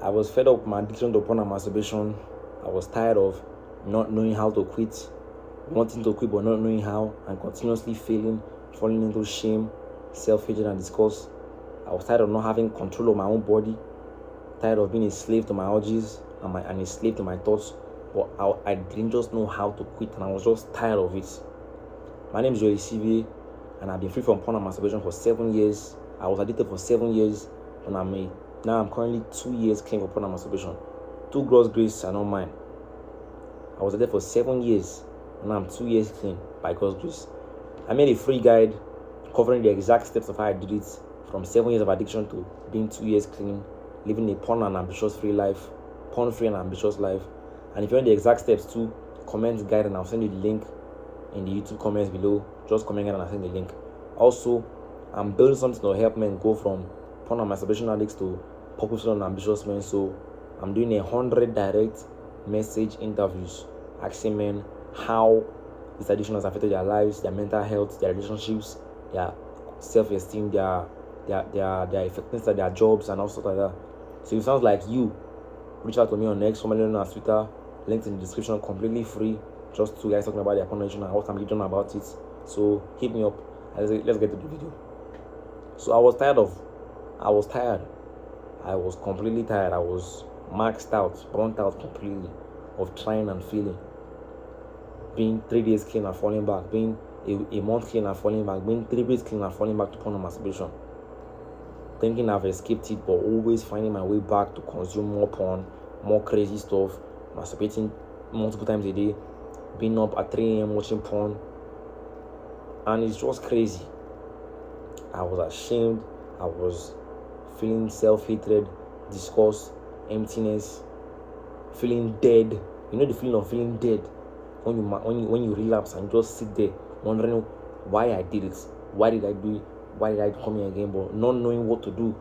I was fed up with my addiction to porn and masturbation. I was tired of not knowing how to quit, wanting to quit but not knowing how, and continuously failing, falling into shame, self-hatred, and disgust. I was tired of not having control of my own body, tired of being a slave to my urges and a slave to my thoughts. But I didn't just know how to quit, and I was just tired of it. My name is Joey CV, and I've been free from porn and masturbation for 7 years. I was addicted for 7 years, and now I'm currently 2 years clean for porn and masturbation. 2 God's grace and not mine. I was addicted for 7 years, and now I'm 2 years clean by God's grace. I made a free guide covering the exact steps of how I did it, from 7 years of addiction to being 2 years clean, living a porn and ambitious free life, porn free and ambitious life. And if you want the exact steps too, comment the guide and I'll send you the link in the YouTube comments below. Just comment and I'll send the link. Also, I'm building something to help men go from porn and masturbation addicts to purposeful and ambitious men. So I'm doing 100 direct message interviews asking men how this addiction has affected their lives, their mental health, their relationships, their self-esteem, their effectiveness at their jobs, and all sorts like that. So if it sounds like you, reach out to me on X, formerly known as Twitter. Links in the description, completely free. Just 2 guys talking about their porn addiction and what I'm doing about it. So hit me up. Let's get to the video. So I was tired. I was completely tired. I was maxed out, burnt out completely of trying and failing. Being 3 days clean and falling back. Being a month clean and falling back. Being 3 weeks clean and falling back to porn and masturbation. Thinking I've escaped it, but always finding my way back to consume more porn, more crazy stuff, masturbating multiple times a day, being up at 3 a.m. watching porn. And it's just crazy. I was ashamed. I was feeling self-hatred, disgust, emptiness, feeling dead. You know the feeling of feeling dead when you relapse and just sit there wondering why I did it, why did I do it, why did I come here again, but not knowing what to do.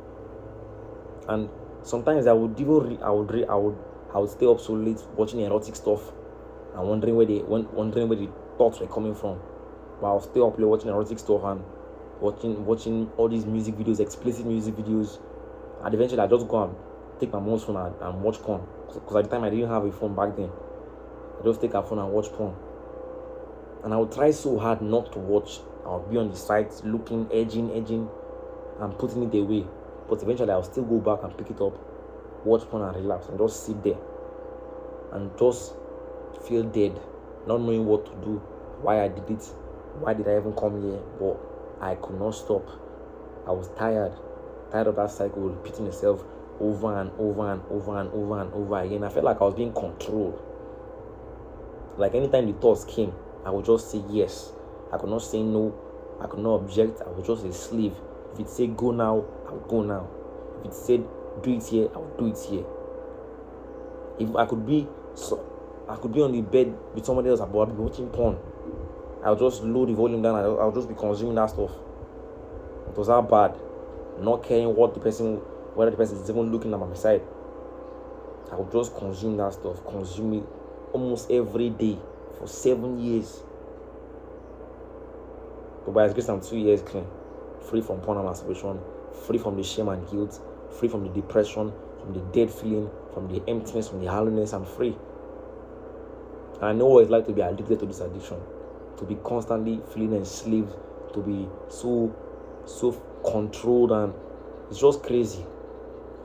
And sometimes I would stay up so late watching erotic stuff and wondering where the thoughts were coming from. But I'll stay up late watching erotic stuff and watching all these music videos, explicit music videos, and eventually I just go and take my mom's phone and watch porn. Because at the time I didn't have a phone back then. I just take her phone and watch porn. And I would try so hard not to watch. I would be on the site looking, edging, and putting it away. But eventually I'll still go back and pick it up, watch porn and relapse, and just sit there and just feel dead, not knowing what to do, why I did it, why did I even come here. But I could not stop. I was tired of that cycle repeating itself over and over again. I felt like I was being controlled. Like anytime the thoughts came, I would just say yes. I could not say no. I could not object. I was just a slave. If it said go now, I would go now. If it said do it here, I would do it here. If I could be on the bed with somebody else, but I'd be watching porn. I'll just load the volume down. I'll just be consuming that stuff. It was that bad. Not caring whether the person is even looking at my side. I would just consume that stuff, consume it almost every day for 7 years. But by His grace, I'm 2 years clean, free from porn and masturbation, free from the shame and guilt, free from the depression, from the dead feeling, from the emptiness, from the hollowness. I'm free. And I know what it's like to be addicted to this addiction, to be constantly feeling enslaved, to be so controlled, and it's just crazy.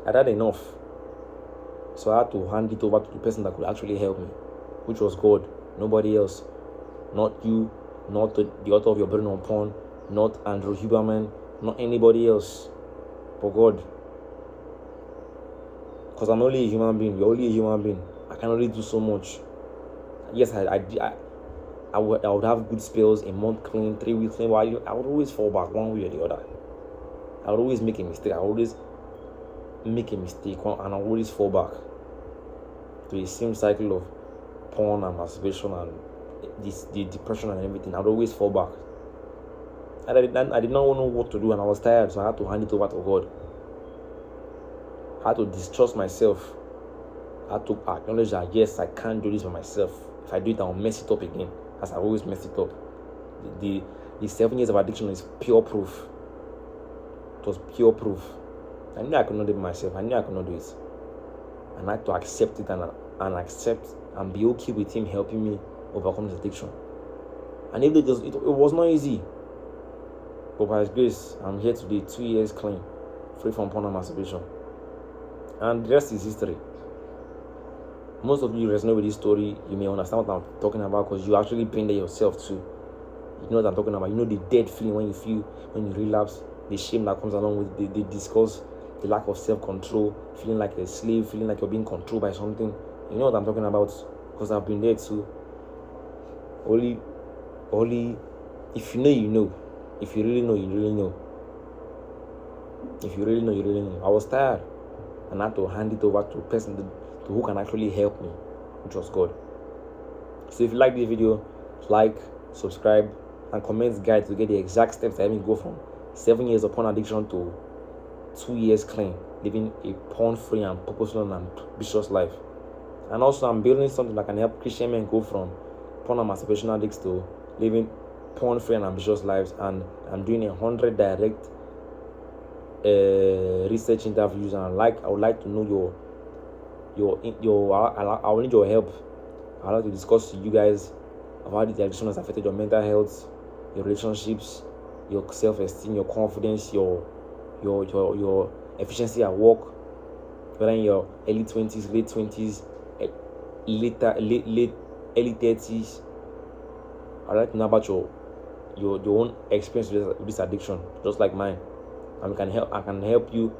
I'd had enough. So I had to hand it over to the person that could actually help me, which was God, nobody else. Not you, not the author of your burden on porn, not Andrew Huberman, not anybody else, but God. Because I'm only a human being, you're only a human being. I can only do so much. Yes, I would have good spells, a month clean, 3 weeks clean, but I would always fall back one way or the other. I would always make a mistake. And I would always fall back to the same cycle of porn and masturbation and the depression and everything. I would always fall back. And I did not know what to do, and I was tired, so I had to hand it over to God. I had to distrust myself. I had to acknowledge that yes, I can't do this by myself. If I do it, I'll mess it up again, as I always mess it up. The 7 years of addiction is pure proof. It was pure proof. I knew I could not do it myself. I knew I could not do it. and I had to accept it and accept and be okay with him helping me overcome this addiction. And it was not easy, but by his grace, I'm here today, 2 years clean, free from porn and masturbation. And the rest is history. Most of you resonate with this story. You may understand what I'm talking about because you actually been there yourself too. You know what I'm talking about. You know the dead feeling when you relapse, the shame that comes along with the disgust, the lack of self-control, feeling like a slave, feeling like you're being controlled by something. You know what I'm talking about because I've been there too. Only if you know, you know. If you really know, you really know. If you really know, you really know. I was tired and I had to hand it over to a person to who can actually help me, which was God. So if you like this video, like, subscribe, and comment guide to get the exact steps that help me go from 7 years of porn addiction to 2 years clean, living a porn-free and purposeful and ambitious life. And also, I'm building something that can help Christian men go from porn and masturbation addicts to living porn-free and ambitious lives. And I'm doing 100 direct research interviews, and I would like to know I will need your help. I'd like to discuss to you guys about how the addiction has affected your mental health, your relationships, your self-esteem, your confidence, your efficiency at work, whether in your early 20s, late 20s, late early 30s. I'd like to know about your own experience with this addiction, just like mine. And I can help you.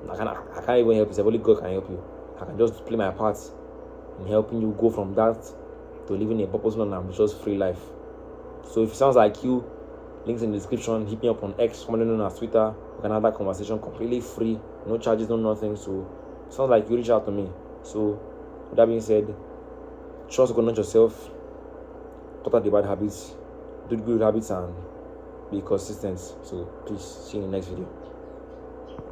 I can't even help you. Only God can help you. I can just play my part in helping you go from that to living a purposeful and ambitious free life. So if it sounds like you, links in the description. Hit me up on X, commonly known as Twitter. We can have that conversation completely free, no charges, no nothing. So it sounds like you reach out to me. So with that being said, trust God, not yourself. Cut out the bad habits, do good habits, and be consistent. So please see you in the next video.